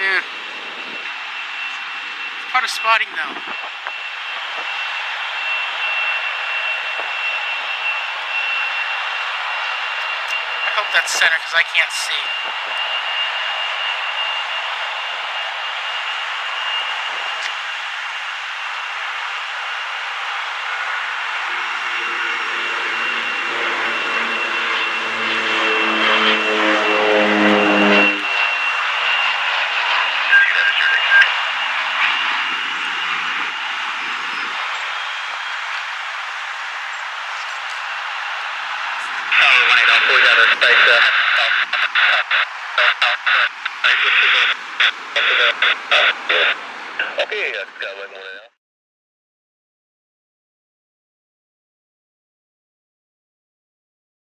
Yeah. It's part of spotting though. I hope that's center because I can't see. Okay, Skyway 1